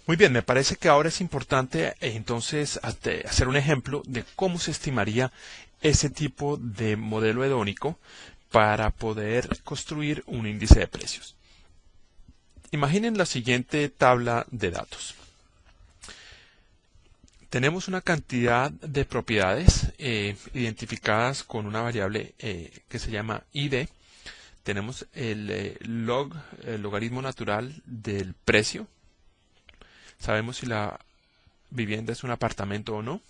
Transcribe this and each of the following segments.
Muy bien, me parece que ahora es importante entonces hacer un ejemplo de cómo se estimaría ese tipo de modelo hedónico para poder construir un índice de precios. Imaginen la siguiente tabla de datos. Tenemos una cantidad de propiedades identificadas con una variable que se llama ID. Tenemos el logaritmo natural del precio. Sabemos si la vivienda es un apartamento o no.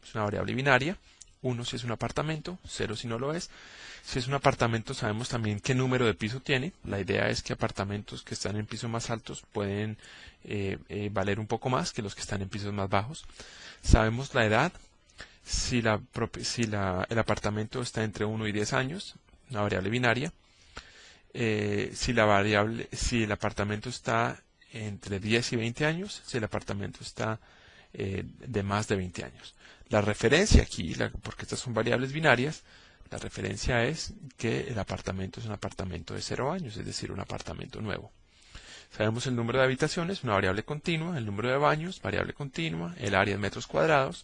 Es una variable binaria. 1 si es un apartamento, 0 si no lo es. Si es un apartamento sabemos también qué número de piso tiene. La idea es que apartamentos que están en pisos más altos pueden valer un poco más que los que están en pisos más bajos. Sabemos la edad, si el apartamento está entre 1 y 10 años, una variable binaria. Si el apartamento está entre 10 y 20 años, si el apartamento está de más de 20 años. La referencia aquí, porque estas son variables binarias, la referencia es que el apartamento es un apartamento de 0 años, es decir, un apartamento nuevo. Sabemos el número de habitaciones, una variable continua, el número de baños, variable continua, el área en metros cuadrados.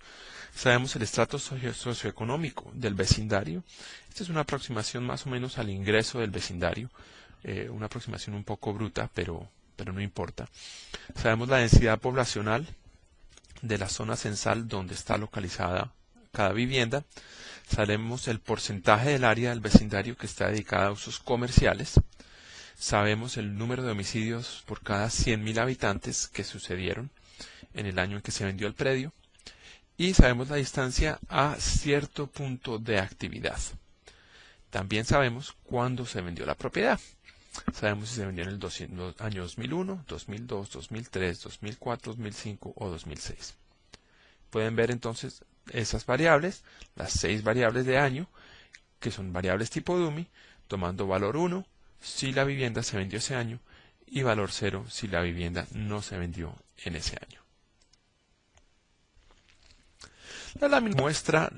Sabemos el estrato socioeconómico del vecindario. Esta es una aproximación más o menos al ingreso del vecindario, una aproximación un poco bruta, pero no importa. Sabemos la densidad poblacional de la zona censal donde está localizada cada vivienda. Sabemos el porcentaje del área del vecindario que está dedicada a usos comerciales. Sabemos el número de homicidios por cada 100.000 habitantes que sucedieron en el año en que se vendió el predio. Y sabemos la distancia a cierto punto de actividad. También sabemos cuándo se vendió la propiedad. Sabemos si se vendió en el año 2001, 2002, 2003, 2004, 2005 o 2006. Pueden ver entonces esas variables, las 6 variables de año, que son variables tipo Dummy, tomando valor 1 si la vivienda se vendió ese año y valor 0 si la vivienda no se vendió en ese año. La lámina muestra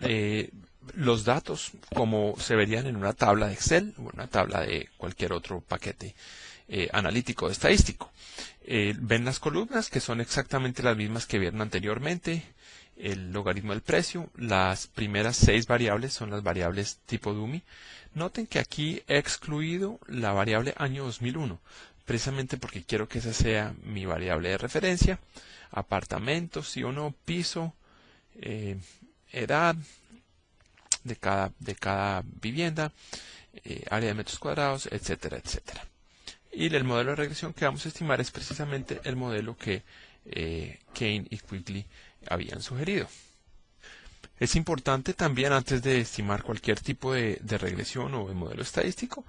los datos como se verían en una tabla de Excel o una tabla de cualquier otro paquete analítico o estadístico. Ven las columnas que son exactamente las mismas que vieron anteriormente, el logaritmo del precio. Las primeras 6 variables son las variables tipo Dummy. Noten que aquí he excluido la variable año 2001, precisamente porque quiero que esa sea mi variable de referencia. Apartamentos, sí o no, piso, edad de cada vivienda, área de metros cuadrados, etcétera, etcétera. Y el modelo de regresión que vamos a estimar es precisamente el modelo que Kane y Quigley habían sugerido. Es importante también, antes de estimar cualquier tipo de regresión o de modelo estadístico,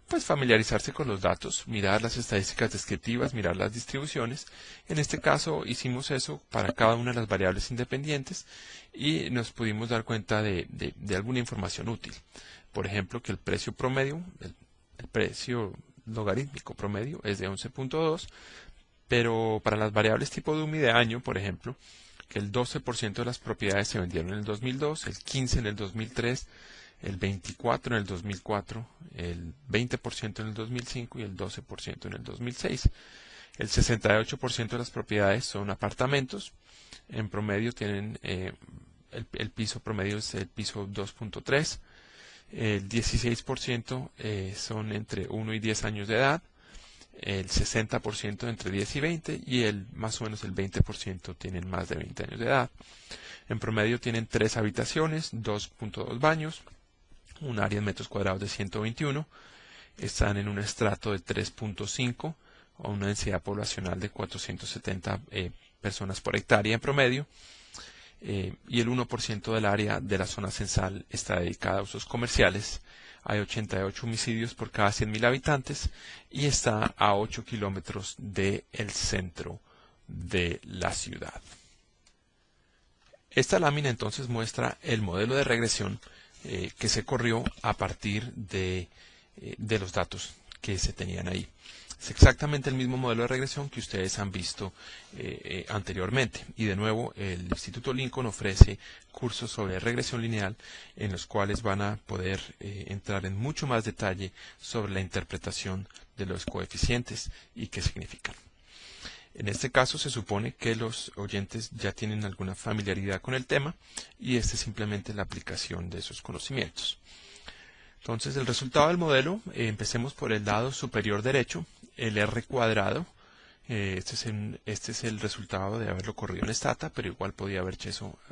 pues familiarizarse con los datos, mirar las estadísticas descriptivas, mirar las distribuciones. En este caso hicimos eso para cada una de las variables independientes y nos pudimos dar cuenta de alguna información útil. Por ejemplo, que el precio promedio, el precio logarítmico promedio es de 11.2, pero para las variables tipo Dummy de año, por ejemplo, que el 12% de las propiedades se vendieron en el 2002, el 15% en el 2003, el 24% en el 2004, el 20% en el 2005 y el 12% en el 2006. El 68% de las propiedades son apartamentos. En promedio tienen el piso promedio es el piso 2.3. El 16% son entre 1 y 10 años de edad. El 60% entre 10 y 20 y más o menos el 20% tienen más de 20 años de edad. En promedio tienen 3 habitaciones, 2.2 baños, un área en metros cuadrados de 121, están en un estrato de 3.5 o una densidad poblacional de 470 personas por hectárea en promedio, y el 1% del área de la zona censal está dedicada a usos comerciales. Hay 88 homicidios por cada 100.000 habitantes y está a 8 kilómetros del centro de la ciudad. Esta lámina entonces muestra el modelo de regresión que se corrió a partir de los datos que se tenían ahí. Es exactamente el mismo modelo de regresión que ustedes han visto anteriormente. Y de nuevo, el Instituto Lincoln ofrece cursos sobre regresión lineal en los cuales van a poder entrar en mucho más detalle sobre la interpretación de los coeficientes y qué significan. En este caso se supone que los oyentes ya tienen alguna familiaridad con el tema y este es simplemente la aplicación de esos conocimientos. Entonces, el resultado del modelo, empecemos por el lado superior derecho, el R cuadrado. Este es el resultado de haberlo corrido en Stata, pero igual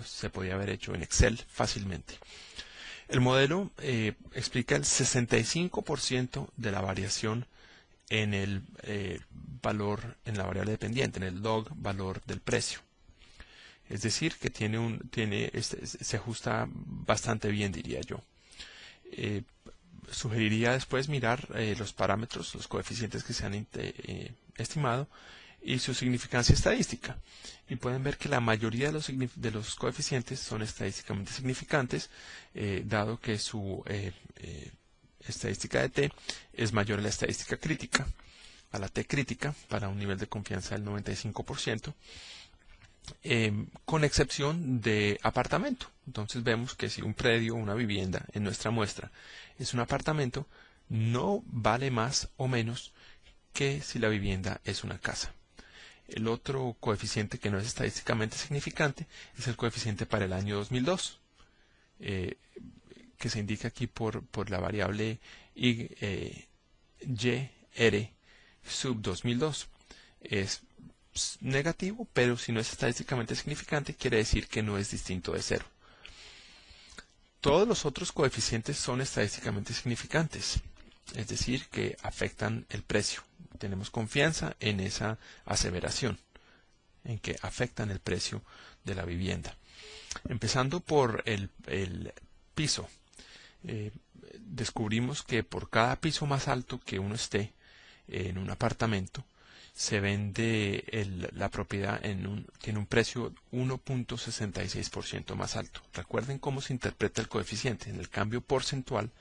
se podía haber hecho en Excel fácilmente. El modelo explica el 65% de la variación en el valor, en la variable dependiente, en el log valor del precio. Es decir, que se ajusta bastante bien, diría yo. Sugeriría después mirar los parámetros, los coeficientes que se han estimado y su significancia estadística. Y pueden ver que la mayoría de los coeficientes son estadísticamente significantes, dado que su estadística de t es mayor a la estadística crítica, a la t crítica, para un nivel de confianza del 95%. Con excepción de apartamento. Entonces vemos que si un predio o una vivienda en nuestra muestra es un apartamento, no vale más o menos que si la vivienda es una casa. El otro coeficiente que no es estadísticamente significante es el coeficiente para el año 2002, que se indica aquí por la variable YR sub 2002. Es negativo, pero si no es estadísticamente significante, quiere decir que no es distinto de cero. Todos los otros coeficientes son estadísticamente significantes, es decir, que afectan el precio. Tenemos confianza en esa aseveración, en que afectan el precio de la vivienda. Empezando por el piso, descubrimos que por cada piso más alto que uno esté en un apartamento, se vende la propiedad tiene un precio 1.66% más alto. Recuerden cómo se interpreta el coeficiente, en el cambio porcentual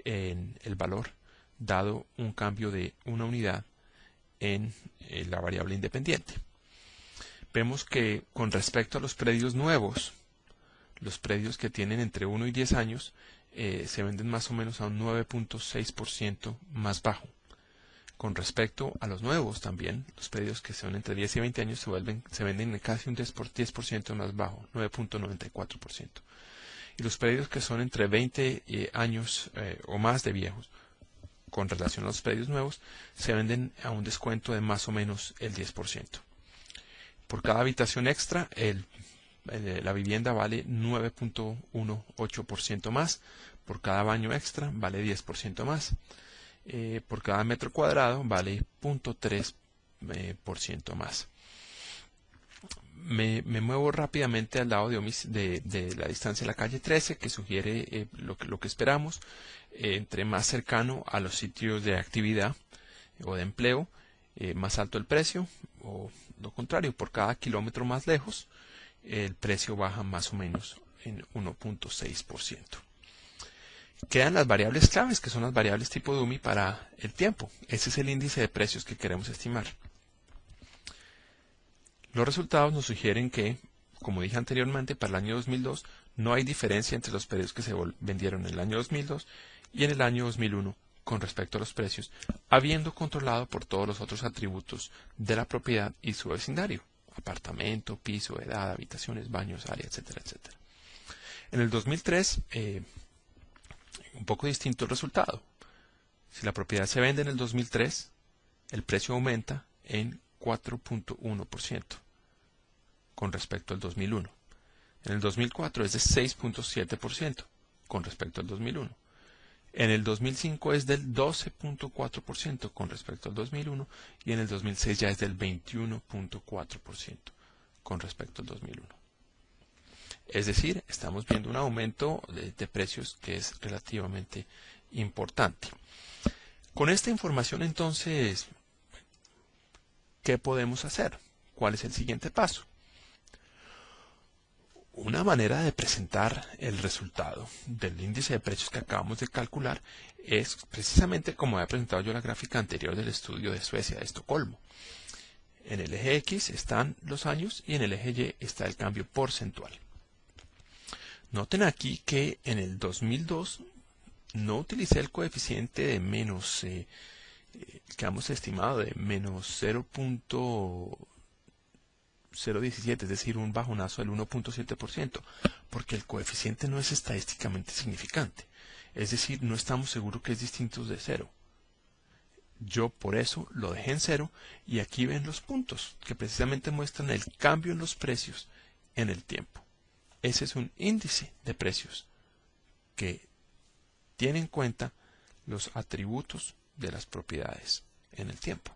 en el valor, dado un cambio de una unidad en la variable independiente. Vemos que con respecto a los predios nuevos, los predios que tienen entre 1 y 10 años, se venden más o menos a un 9.6% más bajo. Con respecto a los nuevos también, los predios que son entre 10 y 20 años se venden casi un 10% más bajo, 9.94%. Y los predios que son entre 20 años o más de viejos, con relación a los predios nuevos, se venden a un descuento de más o menos el 10%. Por cada habitación extra, la vivienda vale 9.18% más. Por cada baño extra, vale 10% más. Por cada metro cuadrado vale 0.3% más. Me muevo rápidamente al lado de la distancia de la calle 13, que sugiere lo que esperamos. Entre más cercano a los sitios de actividad o de empleo, más alto el precio, o lo contrario, por cada kilómetro más lejos, el precio baja más o menos en 1.6%. Quedan las variables claves, que son las variables tipo DUMI para el tiempo. Ese es el índice de precios que queremos estimar. Los resultados nos sugieren que, como dije anteriormente, para el año 2002 no hay diferencia entre los predios que se vendieron en el año 2002 y en el año 2001 con respecto a los precios, habiendo controlado por todos los otros atributos de la propiedad y su vecindario: apartamento, piso, edad, habitaciones, baños, área, etcétera, etcétera. En el 2003, un poco distinto el resultado. Si la propiedad se vende en el 2003, el precio aumenta en 4.1% con respecto al 2001. En el 2004 es de 6.7% con respecto al 2001. En el 2005 es del 12.4% con respecto al 2001 y en el 2006 ya es del 21.4% con respecto al 2001. Es decir, estamos viendo un aumento de precios que es relativamente importante. Con esta información, entonces, ¿qué podemos hacer? ¿Cuál es el siguiente paso? Una manera de presentar el resultado del índice de precios que acabamos de calcular es precisamente como había presentado yo la gráfica anterior del estudio de Suecia, de Estocolmo. En el eje X están los años y en el eje Y está el cambio porcentual. Noten aquí que en el 2002 no utilicé el coeficiente de menos que hemos estimado de menos 0.017, es decir, un bajonazo del 1.7%, porque el coeficiente no es estadísticamente significante. Es decir, no estamos seguros que es distinto de cero. Yo por eso lo dejé en cero y aquí ven los puntos que precisamente muestran el cambio en los precios en el tiempo. Ese es un índice de precios que tiene en cuenta los atributos de las propiedades en el tiempo.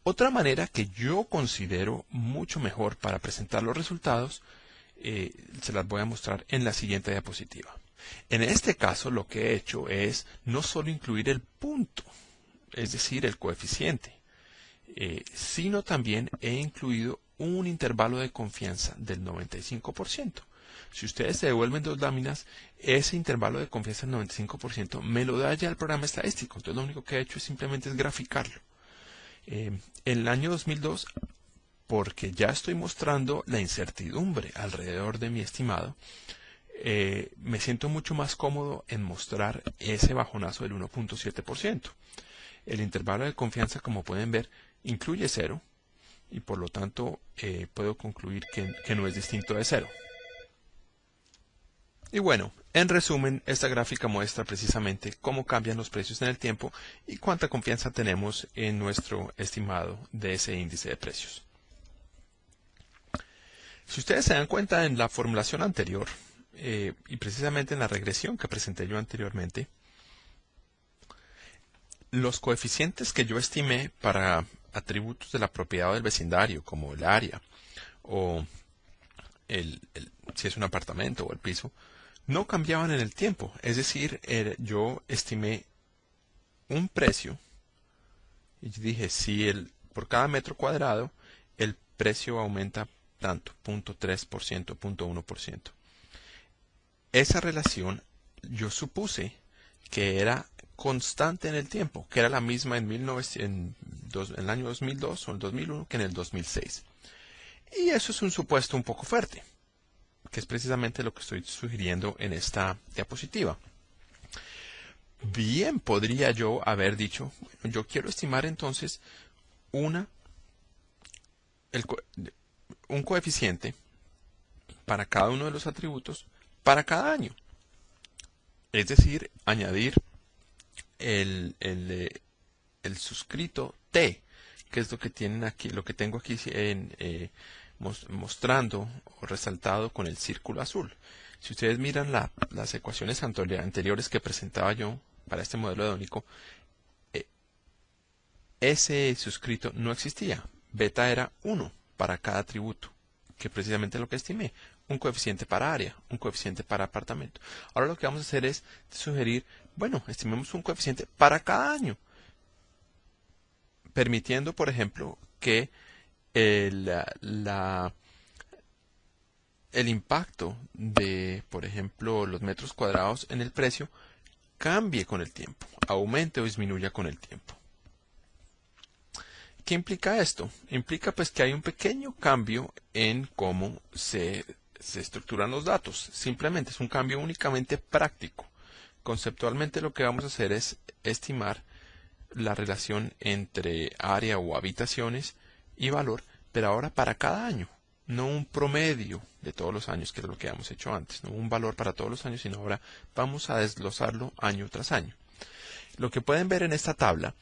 Otra manera que yo considero mucho mejor para presentar los resultados, se las voy a mostrar en la siguiente diapositiva. En este caso lo que he hecho es no solo incluir el punto, es decir, el coeficiente, sino también he incluido un intervalo de confianza del 95%. Si ustedes se devuelven dos láminas, ese intervalo de confianza del 95% me lo da ya el programa estadístico. Entonces lo único que he hecho es simplemente graficarlo. En el año 2002, porque ya estoy mostrando la incertidumbre alrededor de mi estimado, me siento mucho más cómodo en mostrar ese bajonazo del 1.7%. El intervalo de confianza, como pueden ver, incluye 0 y por lo tanto puedo concluir que no es distinto de 0. Y bueno, en resumen, esta gráfica muestra precisamente cómo cambian los precios en el tiempo y cuánta confianza tenemos en nuestro estimado de ese índice de precios. Si ustedes se dan cuenta en la formulación anterior y precisamente en la regresión que presenté yo anteriormente, los coeficientes que yo estimé para atributos de la propiedad del vecindario, como el área o si es un apartamento o el piso, no cambiaban en el tiempo. Es decir, yo estimé un precio y dije, si por cada metro cuadrado el precio aumenta tanto, 0.3%, 0.1%. Esa relación yo supuse que era constante en el tiempo, que era la misma en el año 2002 o el 2001 que en el 2006. Y eso es un supuesto un poco fuerte, que es precisamente lo que estoy sugiriendo en esta diapositiva. Bien, podría yo haber dicho, bueno, yo quiero estimar entonces un coeficiente para cada uno de los atributos para cada año. Es decir, añadir el suscrito T, que es lo que tienen aquí, lo que tengo aquí mostrando o resaltado con el círculo azul. Si ustedes miran las ecuaciones anteriores que presentaba yo para este modelo hedónico, ese suscrito no existía. Beta era 1 para cada atributo, que precisamente es lo que estimé. Un coeficiente para área, un coeficiente para apartamento. Ahora lo que vamos a hacer es sugerir, bueno, estimemos un coeficiente para cada año, permitiendo, por ejemplo, que el impacto de, por ejemplo, los metros cuadrados en el precio cambie con el tiempo, aumente o disminuya con el tiempo. ¿Qué implica esto? Implica pues que hay un pequeño cambio en cómo se estructuran los datos. Simplemente es un cambio únicamente práctico. Conceptualmente lo que vamos a hacer es estimar la relación entre área o habitaciones y valor, pero ahora para cada año, no un promedio de todos los años, que es lo que hemos hecho antes, no un valor para todos los años, sino ahora vamos a desglosarlo año tras año. Lo que pueden ver en esta tabla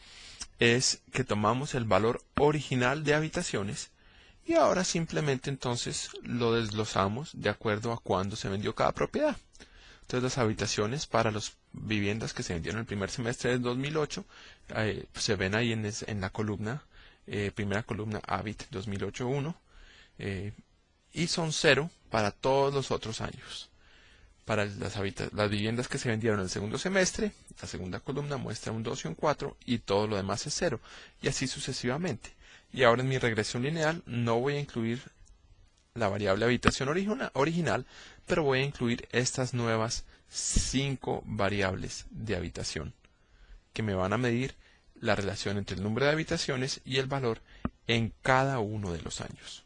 es que tomamos el valor original de habitaciones y ahora simplemente entonces lo desglosamos de acuerdo a cuándo se vendió cada propiedad. Entonces las habitaciones para las viviendas que se vendieron el primer semestre del 2008 se ven ahí en la columna, primera columna Habit 2008-1 y son 0 para todos los otros años. Para las viviendas que se vendieron en el segundo semestre, la segunda columna muestra un 2 y un 4 y todo lo demás es 0 y así sucesivamente. Y ahora en mi regresión lineal no voy a incluir la variable habitación original, pero voy a incluir estas nuevas 5 variables de habitación que me van a medir la relación entre el número de habitaciones y el valor en cada uno de los años.